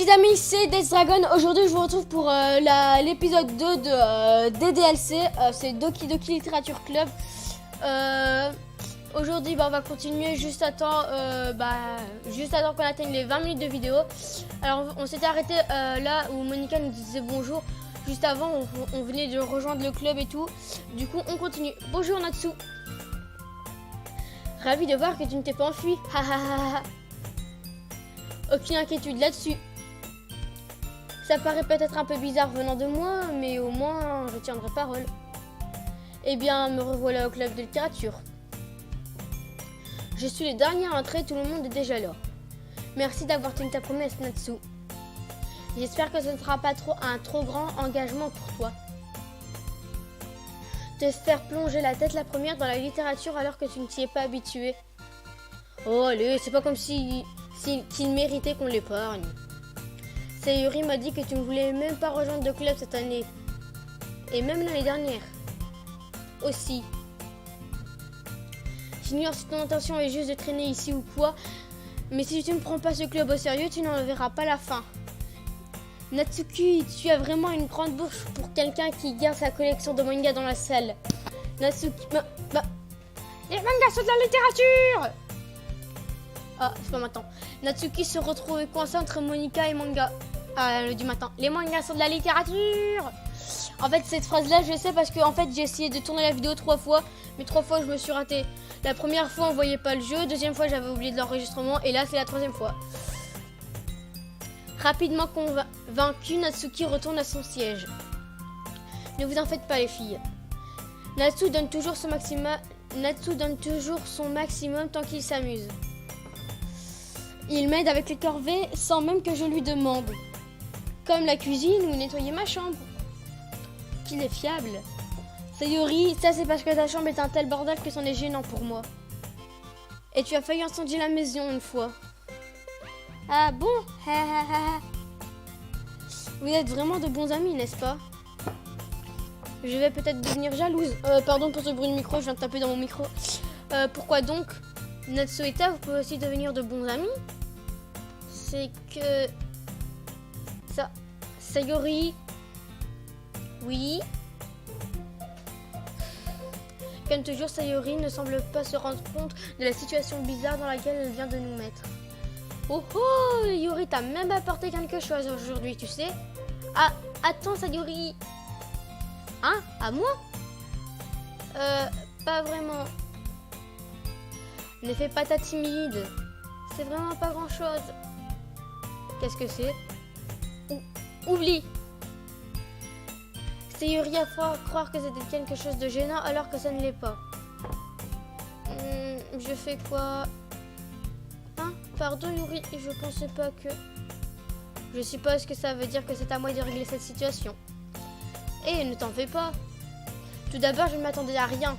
les amis, c'est Death Dragon. Aujourd'hui, je vous retrouve pour l'épisode 2 de DDLC. C'est Doki Doki Literature Club. Aujourd'hui, on va continuer juste à temps qu'on atteigne les 20 minutes de vidéo. Alors, on s'était arrêté là où Monica nous disait bonjour. Juste avant, on venait de rejoindre le club et tout. Du coup, on continue. Bonjour Natsu. Ravi de voir que tu ne t'es pas enfui. Aucune inquiétude là-dessus. Ça paraît peut-être un peu bizarre venant de moi, mais au moins je tiendrai parole. Eh bien, me revoilà au club de littérature. Je suis le dernier à entrer, tout le monde est déjà là. Merci d'avoir tenu ta promesse, Natsu. J'espère que ce ne sera pas un trop grand engagement pour toi. Te faire plonger la tête la première dans la littérature alors que tu ne t'y es pas habitué. Oh allez, c'est pas comme qu'il méritait qu'on l'épargne. Sayuri m'a dit que tu ne voulais même pas rejoindre le club cette année. Et même l'année dernière. Aussi. J'ignore si ton intention est juste de traîner ici ou quoi, mais si tu ne prends pas ce club au sérieux, tu n'en verras pas la fin. Natsuki, tu as vraiment une grande bouche pour quelqu'un qui garde sa collection de mangas dans la salle. Natsuki, les mangas sont de la littérature! Ah, c'est pas maintenant. Natsuki se retrouve coincé entre Monica et manga. Ah, le du matin. Les mangas sont de la littérature! En fait, cette phrase-là, je sais parce que en fait, j'ai essayé de tourner la vidéo 3 fois, mais 3 fois, je me suis ratée. La première fois, on voyait pas le jeu. Deuxième fois, j'avais oublié de l'enregistrement. Et là, c'est la troisième fois. Rapidement convaincu, Natsuki retourne à son siège. Ne vous en faites pas, les filles. Natsu donne toujours son maximum tant qu'il s'amuse. Il m'aide avec les corvées sans même que je lui demande. Comme la cuisine ou nettoyer ma chambre. Qu'il est fiable. Sayori, ça c'est parce que ta chambre est un tel bordel que c'en est gênant pour moi. Et tu as failli incendier la maison une fois. Ah bon? Vous êtes vraiment de bons amis, n'est-ce pas? Je vais peut-être devenir jalouse. Pardon pour ce bruit de micro, je viens de taper dans mon micro. Pourquoi donc? Natsu et Ta, vous pouvez aussi devenir de bons amis? C'est que... ça... Sayori... Oui... Comme toujours, Sayori ne semble pas se rendre compte de la situation bizarre dans laquelle elle vient de nous mettre. Oh oh, Yuri t'a même apporté quelque chose aujourd'hui, tu sais. Ah, attends Sayori. Hein? À moi? Pas vraiment. Ne fais pas ta timide. C'est vraiment pas grand chose. Qu'est-ce que c'est? Oublie. Sayuri a fort croire que c'était quelque chose de gênant alors que ça ne l'est pas. Je fais quoi? Hein? Pardon Yuri, je pensais pas que... Je suppose que ça veut dire que c'est à moi de régler cette situation. Et ne t'en fais pas. Tout d'abord, je ne m'attendais à rien.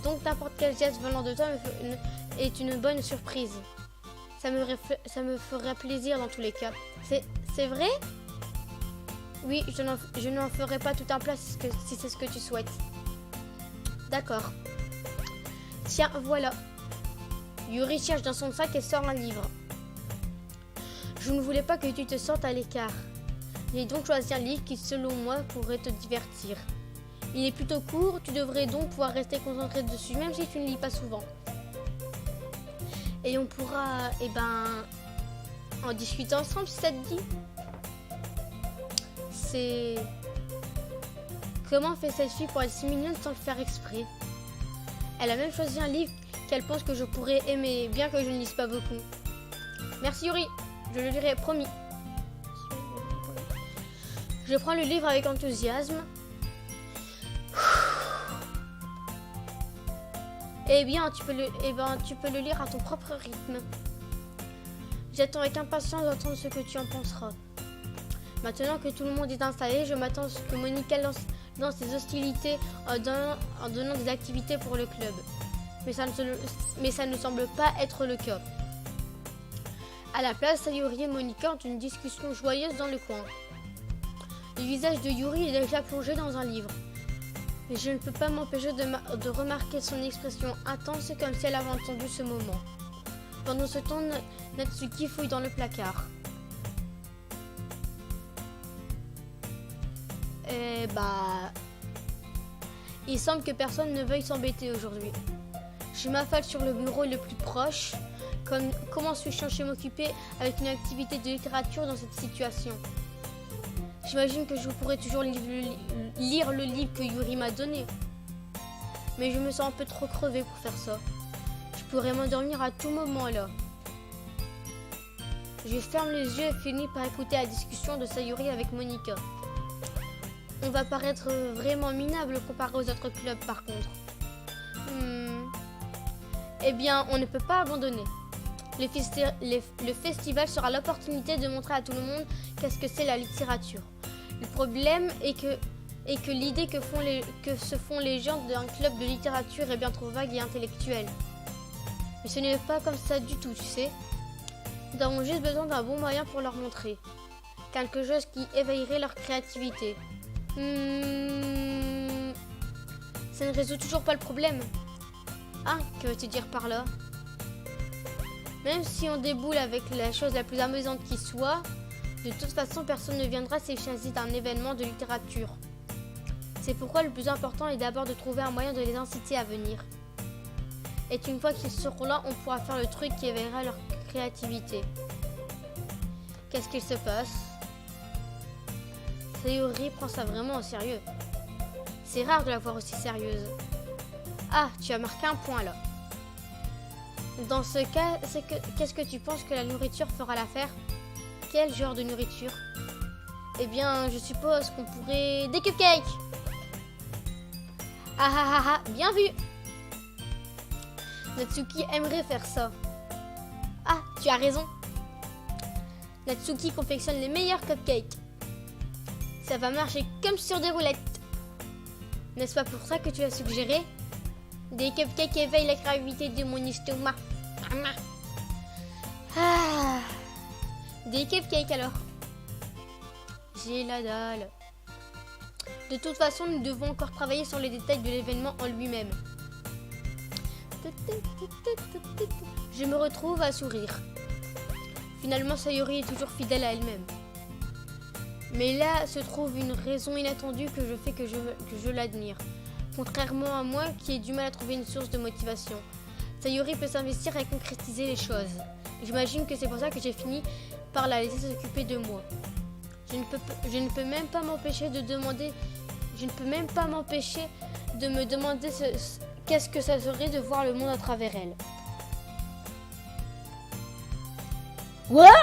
Donc n'importe quel geste venant de toi est une bonne surprise. Ça me ferait plaisir dans tous les cas. C'est vrai? Oui, je n'en ferai pas tout un plat si c'est ce que tu souhaites. D'accord. Tiens, voilà. Yuri cherche dans son sac et sort un livre. Je ne voulais pas que tu te sentes à l'écart. J'ai donc choisi un livre qui, selon moi, pourrait te divertir. Il est plutôt court, tu devrais donc pouvoir rester concentré dessus, même si tu ne lis pas souvent. Et on pourra, en discuter ensemble si ça te dit. C'est... Comment fait cette fille pour être si mignonne sans le faire exprès? Elle a même choisi un livre qu'elle pense que je pourrais aimer, bien que je ne lise pas beaucoup. Merci Yuri, je le lirai, promis. Je prends le livre avec enthousiasme. Eh bien, tu peux le lire à ton propre rythme. J'attends avec impatience d'entendre ce que tu en penseras. Maintenant que tout le monde est installé, je m'attends à ce que Monica lance ses hostilités en donnant des activités pour le club. Mais ça ne semble pas être le cas. À la place, Sayuri et Monica ont une discussion joyeuse dans le coin. Le visage de Yuri est déjà plongé dans un livre. Mais je ne peux pas m'empêcher de remarquer son expression intense comme si elle avait entendu ce moment. Pendant ce temps, Natsuki fouille dans le placard. Il semble que personne ne veuille s'embêter aujourd'hui. Je m'affale sur le bureau le plus proche. Comment suis-je censé m'occuper avec une activité de littérature dans cette situation? J'imagine que je pourrais toujours lire le livre que Yuri m'a donné. Mais je me sens un peu trop crevée pour faire ça. Je pourrais m'endormir à tout moment là. Je ferme les yeux et finis par écouter la discussion de Sayuri avec Monika. On va paraître vraiment minable comparé aux autres clubs par contre. Eh bien, on ne peut pas abandonner. Le festival sera l'opportunité de montrer à tout le monde qu'est-ce que c'est la littérature. Le problème est que l'idée que se font les gens d'un club de littérature est bien trop vague et intellectuelle. Mais ce n'est pas comme ça du tout, tu sais. Nous avons juste besoin d'un bon moyen pour leur montrer. Quelque chose qui éveillerait leur créativité. Ça ne résout toujours pas le problème. Ah, que veux-tu dire par là? Même si on déboule avec la chose la plus amusante qui soit, de toute façon, personne ne viendra s'il s'agit d'un événement de littérature. C'est pourquoi le plus important est d'abord de trouver un moyen de les inciter à venir. Et une fois qu'ils seront là, on pourra faire le truc qui éveillera leur créativité. Qu'est-ce qu'il se passe? Sayuri prend ça vraiment au sérieux. C'est rare de la voir aussi sérieuse. Ah, tu as marqué un point là. Dans ce cas, qu'est-ce que tu penses que la nourriture fera l'affaire? Quel genre de nourriture? Eh bien, je suppose qu'on pourrait... Des cupcakes! Ah ah ah ah, bien vu! Natsuki aimerait faire ça. Ah, tu as raison. Natsuki confectionne les meilleurs cupcakes. Ça va marcher comme sur des roulettes. N'est-ce pas pour ça que tu as suggéré? Des cupcakes éveillent la gravité de mon estomac. Ah, des cupcakes alors. J'ai la dalle. De toute façon, nous devons encore travailler sur les détails de l'événement en lui-même. Je me retrouve à sourire. Finalement, Sayuri est toujours fidèle à elle-même. Mais là se trouve une raison inattendue que je fais que je l'admire. Contrairement à moi qui ai du mal à trouver une source de motivation. Sayuri peut s'investir et concrétiser les choses. J'imagine que c'est pour ça que j'ai fini par la laisser s'occuper de moi. Je ne peux même pas m'empêcher de me demander qu'est-ce que ça serait de voir le monde à travers elle. Quoi?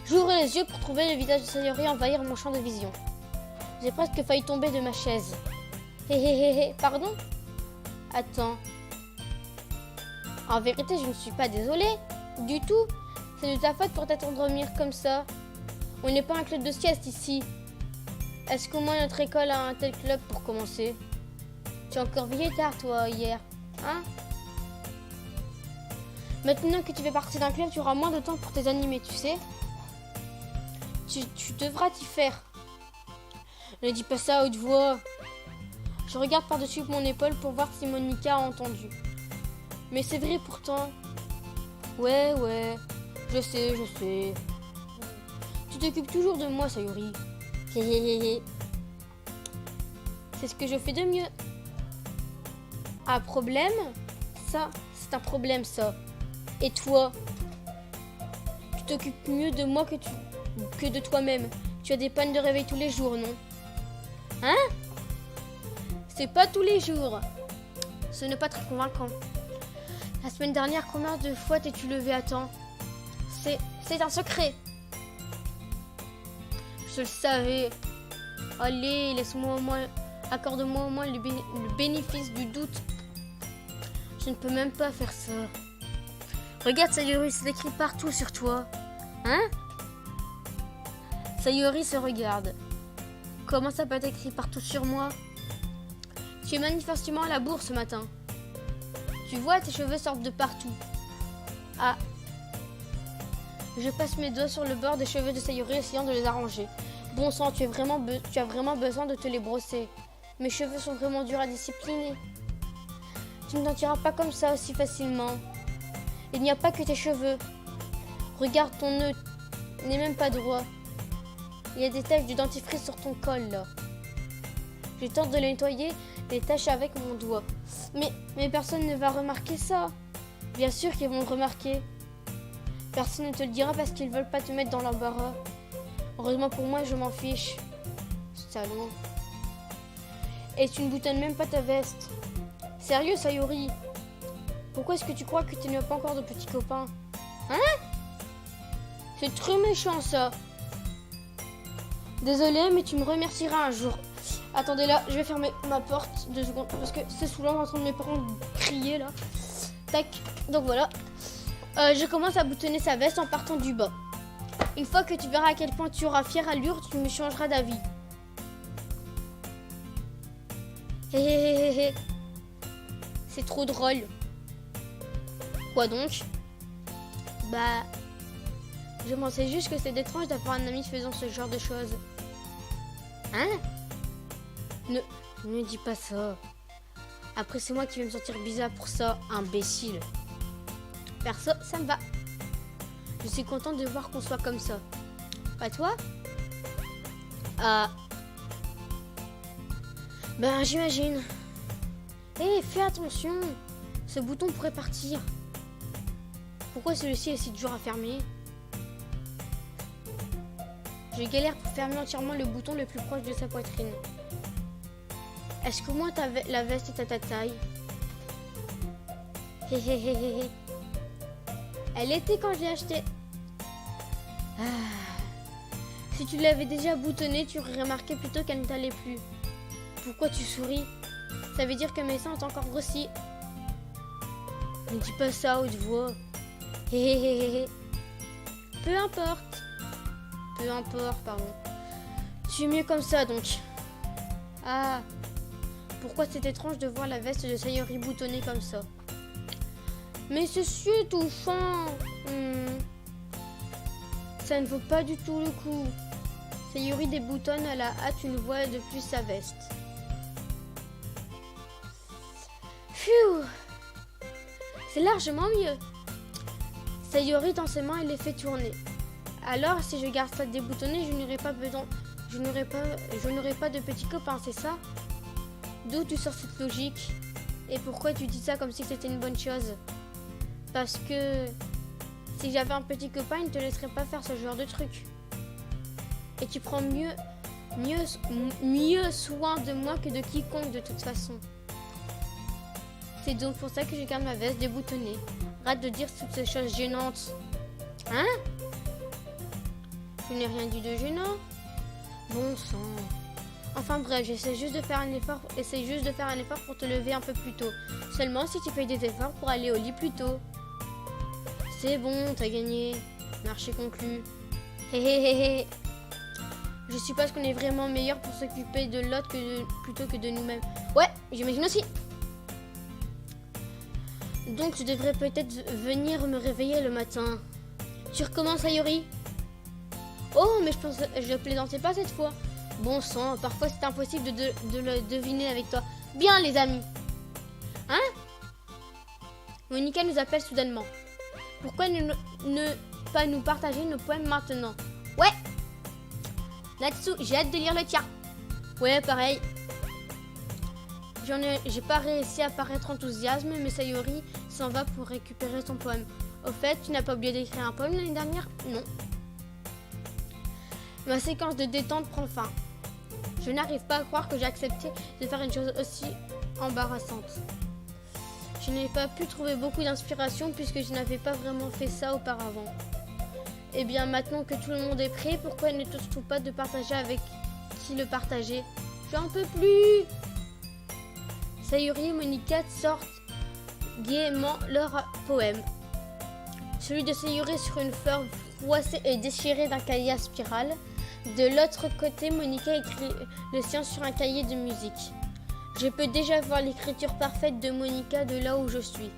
J'ouvre les yeux pour trouver le visage de Sayuri envahir mon champ de vision. J'ai presque failli tomber de ma chaise. Hé hé hé hé, pardon? Attends. En vérité, je ne suis pas désolée. Du tout. C'est de ta faute pour t'endormir comme ça. On n'est pas un club de sieste ici. Est-ce qu'au moins notre école a un tel club pour commencer? Tu as encore veillé tard, toi, hier. Hein? Maintenant que tu fais partie d'un club, tu auras moins de temps pour tes animés, tu sais? Tu devras t'y faire. Ne dis pas ça à haute voix. Je regarde par-dessus mon épaule pour voir si Monika a entendu. Mais c'est vrai pourtant. Ouais, je sais. Tu t'occupes toujours de moi, Sayuri. C'est ce que je fais de mieux. Un problème? Ça, c'est un problème, ça. Et toi? Tu t'occupes mieux de moi que de toi-même. Tu as des pannes de réveil tous les jours, non? Hein? C'est pas tous les jours. Ce n'est pas très convaincant. La semaine dernière, combien de fois t'es-tu levé à temps? C'est un secret. Je le savais. Allez, accorde-moi au moins le bénéfice du doute. Je ne peux même pas faire ça. Regarde, Sayuri, c'est écrit partout sur toi. Hein? Sayuri se regarde. Comment ça peut être écrit partout sur moi? Tu es manifestement à la bourre ce matin. Tu vois, tes cheveux sortent de partout. Ah. Je passe mes doigts sur le bord des cheveux de Sayuri, essayant de les arranger. Bon sang, tu as vraiment besoin de te les brosser. Mes cheveux sont vraiment durs à discipliner. Tu ne t'en tireras pas comme ça aussi facilement. Il n'y a pas que tes cheveux. Regarde, ton nœud n'est même pas droit. Il y a des taches de dentifrice sur ton col, là. Je tente de le nettoyer les taches avec mon doigt. Mais personne ne va remarquer ça. Bien sûr qu'ils vont le remarquer. Personne ne te le dira parce qu'ils veulent pas te mettre dans l'embarras. Heureusement pour moi, je m'en fiche. Salaud. Et tu ne boutonnes même pas ta veste. Sérieux, Sayori? Pourquoi est-ce que tu crois que tu n'as pas encore de petits copains? Hein? C'est très méchant, ça. Désolée, mais tu me remercieras un jour. Attendez là, je vais fermer ma porte 2 secondes parce que c'est saoulant d'entendre mes parents crier là. Tac, donc voilà. Je commence à boutonner sa veste en partant du bas. Une fois que tu verras à quel point tu auras fière allure, tu me changeras d'avis. Hé hé hé hé hé. C'est trop drôle. Quoi donc? Bah, je pensais juste que c'est étrange d'avoir un ami faisant ce genre de choses. Hein? Ne dis pas ça. Après, c'est moi qui vais me sentir bizarre pour ça, imbécile. Perso, ça me va. Je suis contente de voir qu'on soit comme ça. Pas toi? Ben, j'imagine. Hé, fais attention. Ce bouton pourrait partir. Pourquoi celui-ci est si dur à fermer? Je galère pour fermer entièrement le bouton le plus proche de sa poitrine. Est-ce que moi la veste est à ta taille? Hé hé hé hé hé. Elle était quand je l'ai achetée. Si tu l'avais déjà boutonnée, tu aurais remarqué plutôt qu'elle ne t'allait plus. Pourquoi tu souris? Ça veut dire que mes seins ont encore grossi. Ne dis pas ça à haute voix. Hé hé hé hé. Peu importe. Peu importe, pardon. Tu es mieux comme ça donc. Ah. Pourquoi c'est étrange de voir la veste de Sayori boutonnée comme ça? Mais c'est si étouffant. Ça ne vaut pas du tout le coup. Sayori déboutonne à la hâte une fois de plus sa veste. Phew. C'est largement mieux. Sayori tend ses mains et les fait tourner. Alors, si je garde ça déboutonné, je n'aurai pas de petits copains, c'est ça? D'où tu sors cette logique? Et pourquoi tu dis ça comme si c'était une bonne chose? Parce que si j'avais un petit copain, il ne te laisserait pas faire ce genre de truc. Et tu prends mieux soin de moi que de quiconque de toute façon. C'est donc pour ça que je garde ma veste déboutonnée. Arrête de dire toutes ces choses gênantes. Hein? Je n'ai rien dit de gênant. Bon sang. Enfin bref, j'essaie juste de faire un effort. Essaye juste de faire un effort pour te lever un peu plus tôt. Seulement si tu fais des efforts pour aller au lit plus tôt. C'est bon, t'as gagné. Marché conclu. Hé hé hé hé. Je suppose qu'on est vraiment meilleur pour s'occuper de l'autre plutôt que de nous-mêmes. Ouais, j'imagine aussi. Donc tu devrais peut-être venir me réveiller le matin. Tu recommences, Sayori? Oh, mais je plaisantais pas cette fois. Bon sang, parfois c'est impossible de le deviner avec toi. Bien les amis. Hein? Monika nous appelle soudainement. Pourquoi ne pas nous partager nos poèmes maintenant? Ouais. Natsu, j'ai hâte de lire le tien. Ouais, pareil. J'ai pas réussi à paraître enthousiasme, mais Sayori s'en va pour récupérer son poème. Au fait, tu n'as pas oublié d'écrire un poème l'année dernière? Non. Ma séquence de détente prend fin. Je n'arrive pas à croire que j'ai accepté de faire une chose aussi embarrassante. Je n'ai pas pu trouver beaucoup d'inspiration puisque je n'avais pas vraiment fait ça auparavant. Eh bien, maintenant que tout le monde est prêt, pourquoi ne tente-t-on pas de partager avec qui le partager? J'en peux plus! Sayori et Monika sortent gaiement leur poème. Celui de Sayori sur une fleur froissée et déchirée d'un cahier à spirale. De l'autre côté, Monika écrit le sien sur un cahier de musique. Je peux déjà voir l'écriture parfaite de Monika de là où je suis.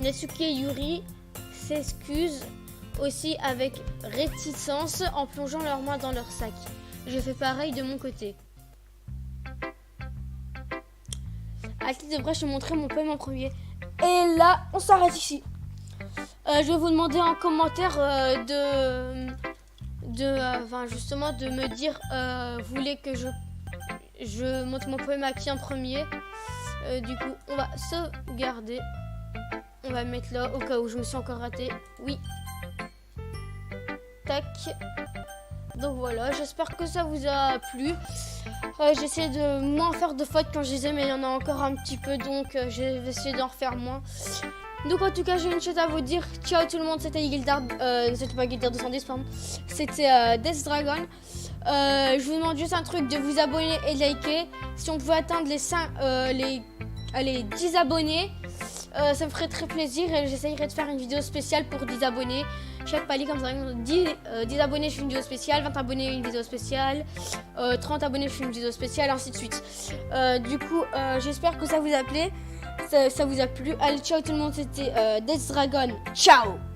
Natsuki et Yuri s'excusent aussi avec réticence en plongeant leurs mains dans leur sac. Je fais pareil de mon côté. À qui devrais-je te montrer mon poème en premier? Et là, on s'arrête ici. Je vais vous demander en commentaire justement de me dire vous voulez que je monte mon poème à qui en premier. Du coup on va sauvegarder, on va mettre là au cas où je me suis encore raté. Oui, tac. Donc voilà, j'espère que ça vous a plu. J'essaie de moins faire de fautes quand je les ai, mais il y en a encore un petit peu, donc je vais essayer d'en refaire moins. Donc en tout cas, j'ai une chose à vous dire. Ciao tout le monde, c'était Gildard, c'était pas Gildard 210, pardon. C'était Death Dragon. Je vous demande juste un truc, de vous abonner et de liker. Si on pouvait atteindre les 10 abonnés, ça me ferait très plaisir et j'essayerai de faire une vidéo spéciale pour 10 abonnés. Chaque palier comme ça, 10 abonnés je fais une vidéo spéciale, 20 abonnés une vidéo spéciale, 30 abonnés je fais une vidéo spéciale, ainsi de suite. Du coup, j'espère que ça vous a plu. Ça vous a plu. Allez, ciao tout le monde, c'était Death Dragon. Ciao!